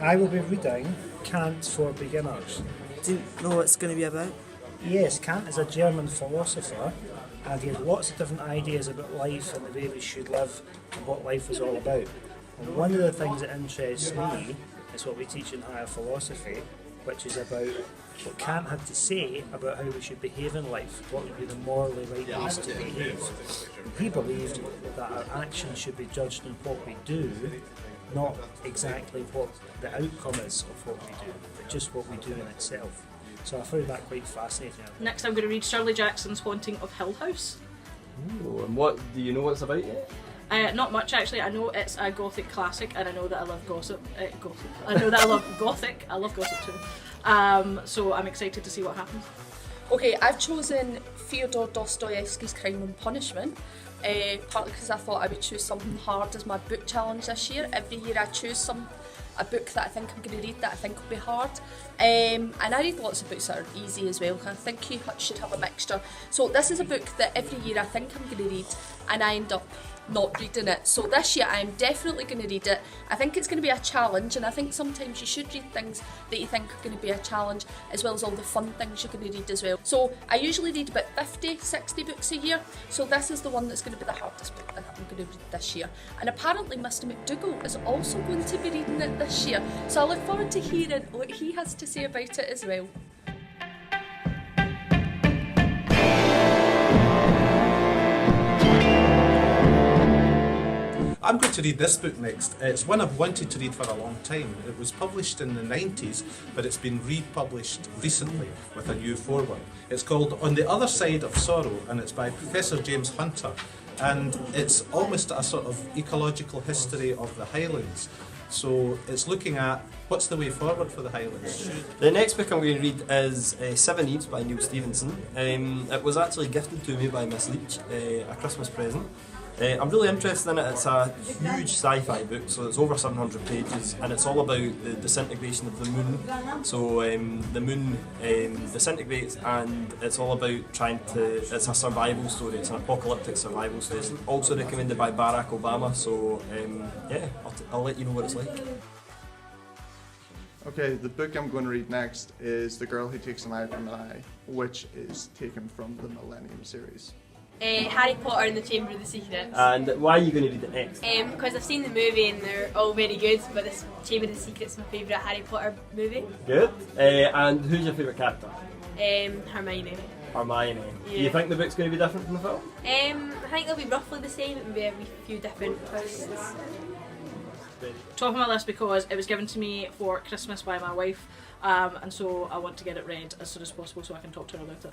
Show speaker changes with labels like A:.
A: I will be reading Kant for Beginners.
B: Do you know what it's going to be about?
A: Yes, Kant is a German philosopher, and he has lots of different ideas about life and the way we should live and what life is all about. And one of the things that interests me is what we teach in higher philosophy, which is about what Kant had to say about how we should behave in life, what would be the morally right ways to behave. And he believed that our actions should be judged on what we do, not exactly what the outcome is of what we do, but just what we do in itself. So I found that quite fascinating.
C: Next I'm going to read Shirley Jackson's Haunting of Hill House.
D: Ooh, and what do you know what it's about yet?
C: Not much actually. I know it's a gothic classic, and I know that I love gossip. I know that I love gothic. I love gossip too. So I'm excited to see what happens.
E: Okay, I've chosen Fyodor Dostoevsky's Crime and Punishment, partly because I thought I would choose something hard as my book challenge this year. Every year I choose a book that I think I'm going to read that I think will be hard. And I read lots of books that are easy as well. I think you should have a mixture. So this is a book that every year I think I'm going to read and I end up not reading it. So this year I'm definitely going to read it. I think it's going to be a challenge, and I think sometimes you should read things that you think are going to be a challenge as well as all the fun things you're going to read as well. So I usually read about 50, 60 books a year, so this is the one that's going to be the hardest book that I'm going to read this year. And apparently Mr. McDougall is also going to be reading it this year, so I look forward to hearing what he has to say about it as well.
F: I'm going to read this book next. It's one I've wanted to read for a long time. It was published in the 90s, but it's been republished recently with a new foreword. It's called On the Other Side of Sorrow, and it's by Professor James Hunter. And it's almost a sort of ecological history of the Highlands. So it's looking at what's the way forward for the Highlands.
D: The next book I'm going to read is Seven Eves by Neil Stevenson. It was actually gifted to me by Miss Leach, a Christmas present. I'm really interested in it. It's a huge sci-fi book, so it's over 700 pages, and it's all about the disintegration of the moon. So the moon disintegrates, and it's all about it's a survival story. It's an apocalyptic survival story. It's also recommended by Barack Obama, so yeah, I'll let you know what it's like.
G: Okay, the book I'm going to read next is The Girl Who Takes an Eye for an Eye, which is taken from the Millennium series.
H: Harry Potter and the Chamber of the Secrets.
D: And why are you going to read it next?
H: Because I've seen the movie and they're all very good, but this Chamber of the Secrets is my favourite Harry Potter movie.
D: Good. And who's your favourite character?
H: Hermione.
D: Hermione.
H: Yeah.
D: Do you think the book's going to be different from the film?
H: I think they'll be roughly the same, maybe a few different twists.
C: Top of my list because it was given to me for Christmas by my wife, and so I want to get it read as soon as possible so I can talk to her about it.